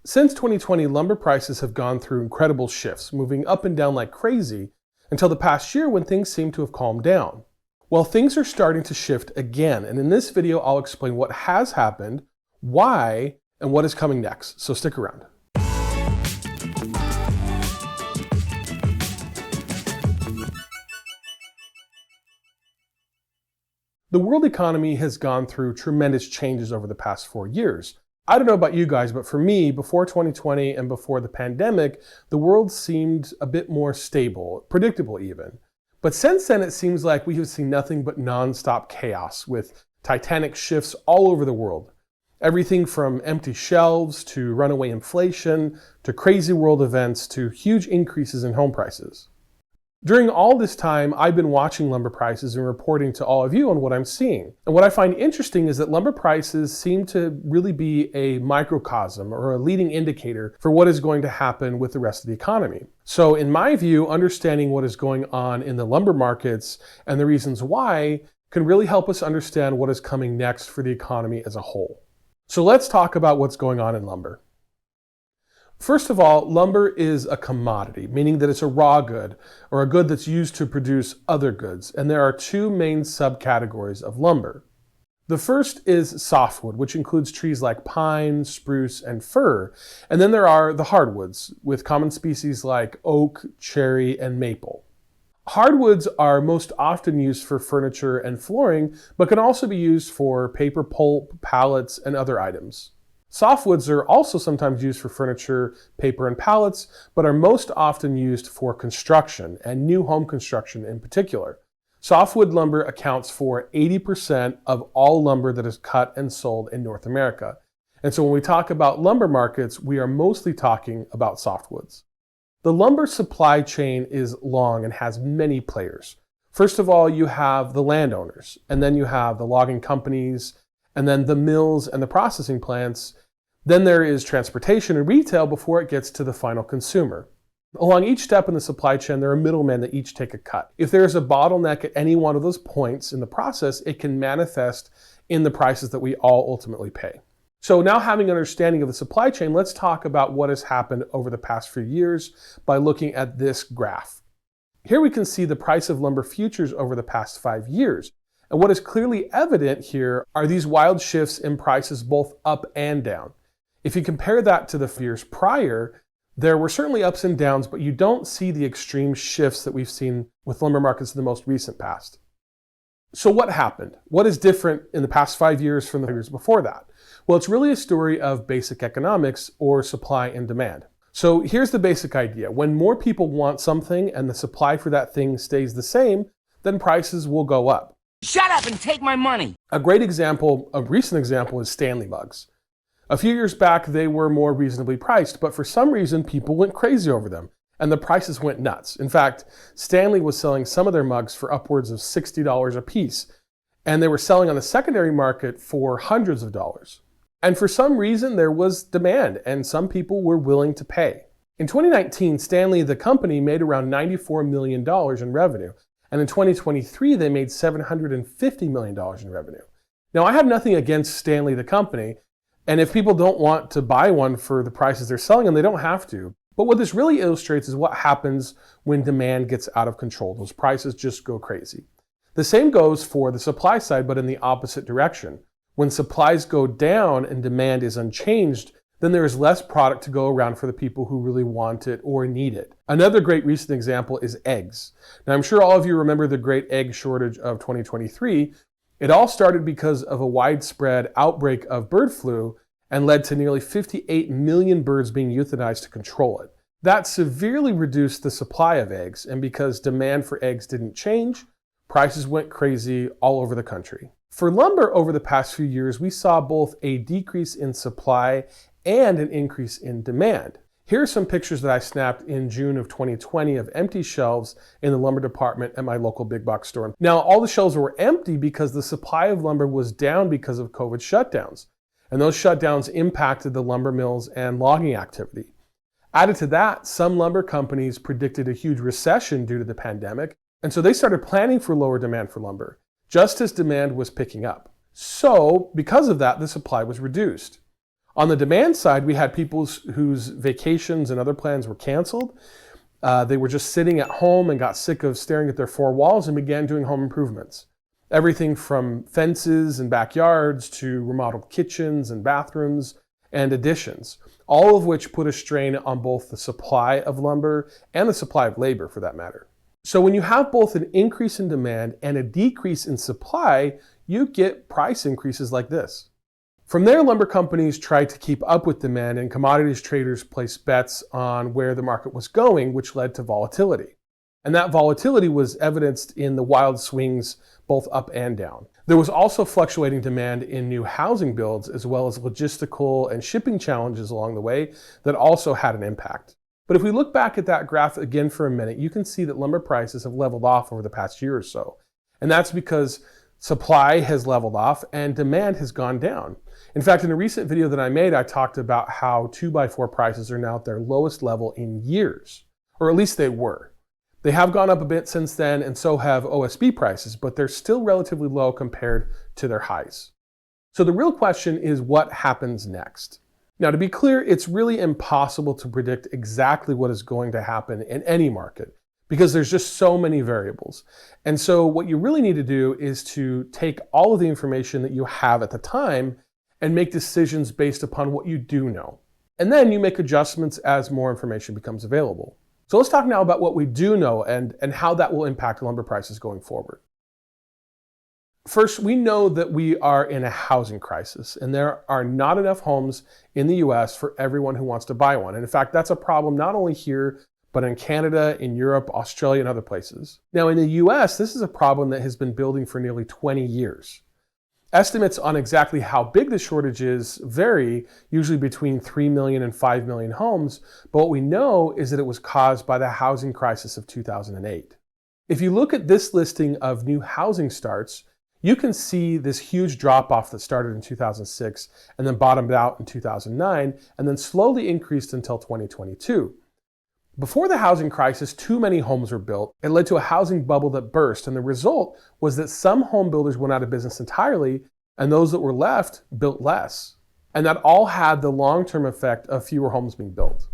Since 2020, lumber prices have gone through incredible shifts, moving up and down like crazy until the past year when things seem to have calmed down. Well, things are starting to shift again, and in this video I'll explain what has happened, why, and what is coming next, so stick around. The world economy has gone through tremendous changes over the past 4 years. I don't know about you guys, but for me, before 2020 and before the pandemic, the world seemed a bit more stable, predictable even. But since then, it seems like we have seen nothing but non-stop chaos with titanic shifts all over the world. Everything from empty shelves to runaway inflation to crazy world events to huge increases in home prices. During all this time, I've been watching lumber prices and reporting to all of you on what I'm seeing. And what I find interesting is that lumber prices seem to really be a microcosm or a leading indicator for what is going to happen with the rest of the economy. So in my view, understanding what is going on in the lumber markets and the reasons why can really help us understand what is coming next for the economy as a whole. So let's talk about what's going on in lumber. First of all, lumber is a commodity, meaning that it's a raw good or a good that's used to produce other goods. And there are two main subcategories of lumber. The first is softwood, which includes trees like pine, spruce, and fir. And then there are the hardwoods, with common species like oak, cherry, and maple. Hardwoods are most often used for furniture and flooring, but can also be used for paper pulp, pallets, and other items. Softwoods are also sometimes used for furniture, paper, and pallets, but are most often used for construction, and new home construction in particular. Softwood lumber accounts for 80% of all lumber that is cut and sold in North America. And so when we talk about lumber markets, we are mostly talking about softwoods. The lumber supply chain is long and has many players. First of all, you have the landowners, and then you have the logging companies, and then the mills and the processing plants. Then there is transportation and retail before it gets to the final consumer. Along each step in the supply chain, there are middlemen that each take a cut. If there is a bottleneck at any one of those points in the process, it can manifest in the prices that we all ultimately pay. So now having an understanding of the supply chain, let's talk about what has happened over the past few years by looking at this graph. Here we can see the price of lumber futures over the past 5 years. And what is clearly evident here are these wild shifts in prices both up and down. If you compare that to the years prior, there were certainly ups and downs, but you don't see the extreme shifts that we've seen with lumber markets in the most recent past. So what happened? What is different in the past 5 years from the years before that? Well, it's really a story of basic economics or supply and demand. So here's the basic idea. When more people want something and the supply for that thing stays the same, then prices will go up. Shut up and take my money! A great example, a recent example, is Stanley mugs. A few years back, they were more reasonably priced, but for some reason, people went crazy over them, and the prices went nuts. In fact, Stanley was selling some of their mugs for upwards of $60 a piece, and they were selling on the secondary market for hundreds of dollars. And for some reason, there was demand, and some people were willing to pay. In 2019, Stanley, the company, made around $94 million in revenue. And in 2023, they made $750 million in revenue. Now, I have nothing against Stanley, the company, and if people don't want to buy one for the prices they're selling them, they don't have to. But what this really illustrates is what happens when demand gets out of control. Those prices just go crazy. The same goes for the supply side, but in the opposite direction. When supplies go down and demand is unchanged, then there is less product to go around for the people who really want it or need it. Another great recent example is eggs. Now, I'm sure all of you remember the great egg shortage of 2023. It all started because of a widespread outbreak of bird flu and led to nearly 58 million birds being euthanized to control it. That severely reduced the supply of eggs, and because demand for eggs didn't change, prices went crazy all over the country. For lumber over the past few years, we saw both a decrease in supply and an increase in demand. Here are some pictures that I snapped in June of 2020 of empty shelves in the lumber department at my local big box store. Now, all the shelves were empty because the supply of lumber was down because of COVID shutdowns. And those shutdowns impacted the lumber mills and logging activity. Added to that, some lumber companies predicted a huge recession due to the pandemic, and so they started planning for lower demand for lumber, just as demand was picking up. So, because of that, the supply was reduced. On the demand side, we had people whose vacations and other plans were canceled. They were just sitting at home and got sick of staring at their four walls and began doing home improvements. Everything from fences and backyards to remodeled kitchens and bathrooms and additions, all of which put a strain on both the supply of lumber and the supply of labor for that matter. So when you have both an increase in demand and a decrease in supply, you get price increases like this. From there, lumber companies tried to keep up with demand, and commodities traders placed bets on where the market was going, which led to volatility. And that volatility was evidenced in the wild swings both up and down. There was also fluctuating demand in new housing builds, as well as logistical and shipping challenges along the way that also had an impact. But if we look back at that graph again for a minute, you can see that lumber prices have leveled off over the past year or so. And that's because supply has leveled off and demand has gone down. In fact, in a recent video that I made, I talked about how 2x4 prices are now at their lowest level in years, or at least they were. They have gone up a bit since then, and so have OSB prices, but they're still relatively low compared to their highs. So the real question is what happens next? Now, to be clear, it's really impossible to predict exactly what is going to happen in any market because there's just so many variables. And so what you really need to do is to take all of the information that you have at the time and make decisions based upon what you do know. And then you make adjustments as more information becomes available. So let's talk now about what we do know and how that will impact lumber prices going forward. First, we know that we are in a housing crisis, and there are not enough homes in the US for everyone who wants to buy one. And in fact, that's a problem not only here, but in Canada, in Europe, Australia, and other places. Now, in the US, this is a problem that has been building for nearly 20 years. Estimates on exactly how big the shortage is vary, usually between 3 million and 5 million homes, but what we know is that it was caused by the housing crisis of 2008. If you look at this listing of new housing starts, you can see this huge drop-off that started in 2006 and then bottomed out in 2009 and then slowly increased until 2022. Before the housing crisis, too many homes were built. It led to a housing bubble that burst, and the result was that some home builders went out of business entirely, and those that were left built less. And that all had the long-term effect of fewer homes being built.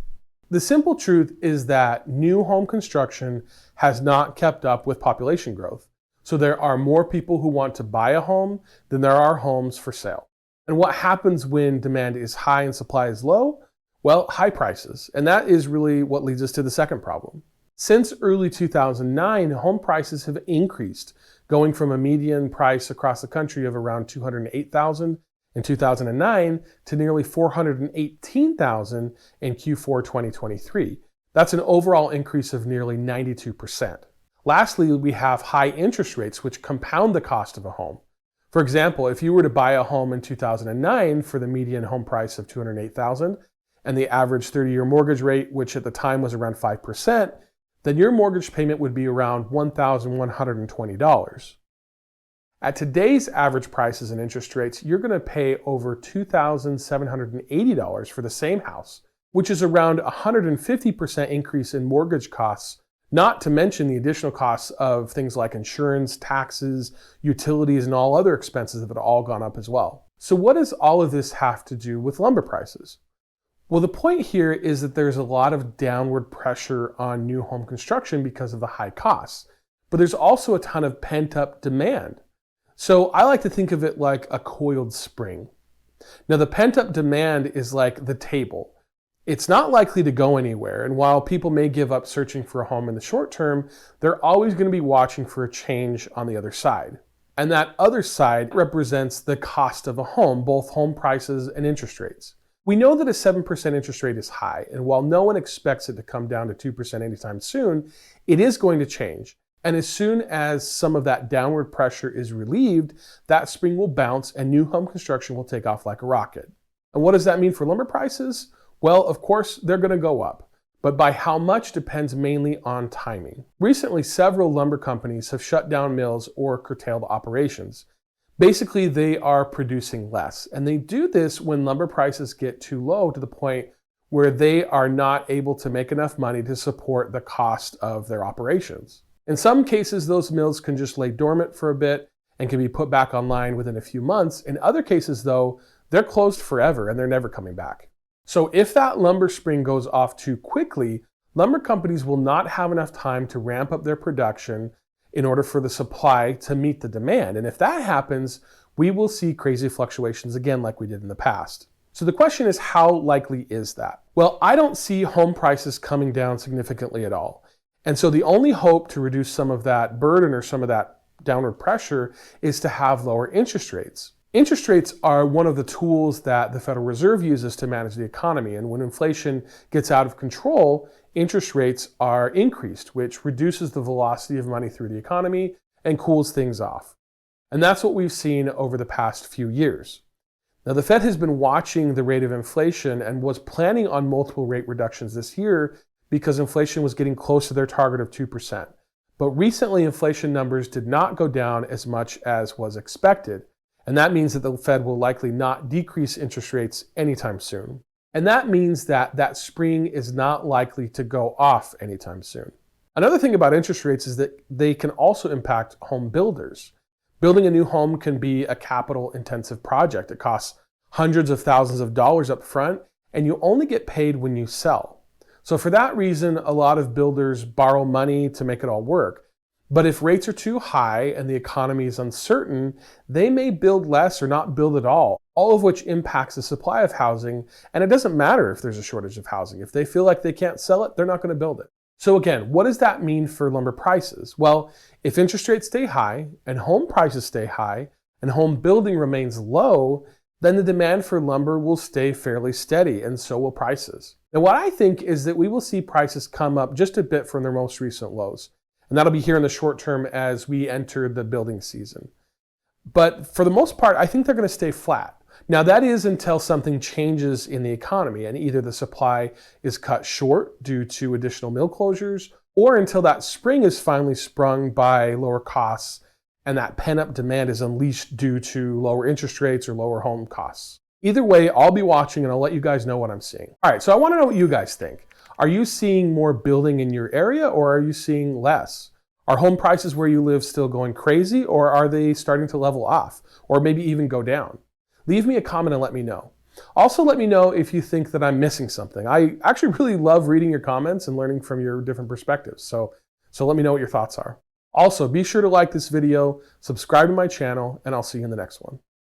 The simple truth is that new home construction has not kept up with population growth. So there are more people who want to buy a home than there are homes for sale. And what happens when demand is high and supply is low? Well, high prices. And that is really what leads us to the second problem. Since early 2009, home prices have increased, going from a median price across the country of around $208,000 in 2009 to nearly $418,000 in Q4 2023. That's an overall increase of nearly 92%. Lastly, we have high interest rates, which compound the cost of a home. For example, if you were to buy a home in 2009 for the median home price of $208,000 and the average 30-year mortgage rate, which at the time was around 5%, then your mortgage payment would be around $1,120. At today's average prices and interest rates, you're going to pay over $2,780 for the same house, which is around a 150% increase in mortgage costs, not to mention the additional costs of things like insurance, taxes, utilities, and all other expenses that have all gone up as well. So what does all of this have to do with lumber prices? Well, the point here is that there's a lot of downward pressure on new home construction because of the high costs, but there's also a ton of pent-up demand. So I like to think of it like a coiled spring. Now, the pent-up demand is like the table. It's not likely to go anywhere, and while people may give up searching for a home in the short term, they're always going to be watching for a change on the other side. And that other side represents the cost of a home, both home prices and interest rates. We know that a 7% interest rate is high, and while no one expects it to come down to 2% anytime soon, it is going to change. And as soon as some of that downward pressure is relieved, that spring will bounce and new home construction will take off like a rocket. And what does that mean for lumber prices? Well, of course, they're going to go up, but by how much depends mainly on timing. Recently, several lumber companies have shut down mills or curtailed operations. Basically, they are producing less, and they do this when lumber prices get too low to the point where they are not able to make enough money to support the cost of their operations. In some cases, those mills can just lay dormant for a bit and can be put back online within a few months. In other cases, though, they're closed forever and they're never coming back. So if that lumber spring goes off too quickly, lumber companies will not have enough time to ramp up their production in order for the supply to meet the demand. And if that happens, we will see crazy fluctuations again like we did in the past. So the question is, how likely is that? Well, I don't see home prices coming down significantly at all. And so the only hope to reduce some of that burden or some of that downward pressure is to have lower interest rates. Interest rates are one of the tools that the Federal Reserve uses to manage the economy. And when inflation gets out of control, interest rates are increased, which reduces the velocity of money through the economy and cools things off. And that's what we've seen over the past few years. Now, the Fed has been watching the rate of inflation and was planning on multiple rate reductions this year because inflation was getting close to their target of 2%. But recently, inflation numbers did not go down as much as was expected. And that means that the Fed will likely not decrease interest rates anytime soon. And that means that that spring is not likely to go off anytime soon. Another thing about interest rates is that they can also impact home builders. Building a new home can be a capital-intensive project. It costs hundreds of thousands of dollars up front, and you only get paid when you sell. So for that reason, a lot of builders borrow money to make it all work. But if rates are too high and the economy is uncertain, they may build less or not build at all of which impacts the supply of housing. And it doesn't matter if there's a shortage of housing. If they feel like they can't sell it, they're not going to build it. So again, what does that mean for lumber prices? Well, if interest rates stay high and home prices stay high and home building remains low, then the demand for lumber will stay fairly steady, and so will prices. Now, what I think is that we will see prices come up just a bit from their most recent lows. And that'll be here in the short term as we enter the building season. But for the most part, I think they're going to stay flat. Now, that is until something changes in the economy and either the supply is cut short due to additional mill closures or until that spring is finally sprung by lower costs and that pent-up demand is unleashed due to lower interest rates or lower home costs. Either way, I'll be watching and I'll let you guys know what I'm seeing. All right, so I want to know what you guys think. Are you seeing more building in your area or are you seeing less? Are home prices where you live still going crazy or are they starting to level off or maybe even go down? Leave me a comment and let me know. Also, let me know if you think that I'm missing something. I actually really love reading your comments and learning from your different perspectives. So let me know what your thoughts are. Also, be sure to like this video, subscribe to my channel, and I'll see you in the next one.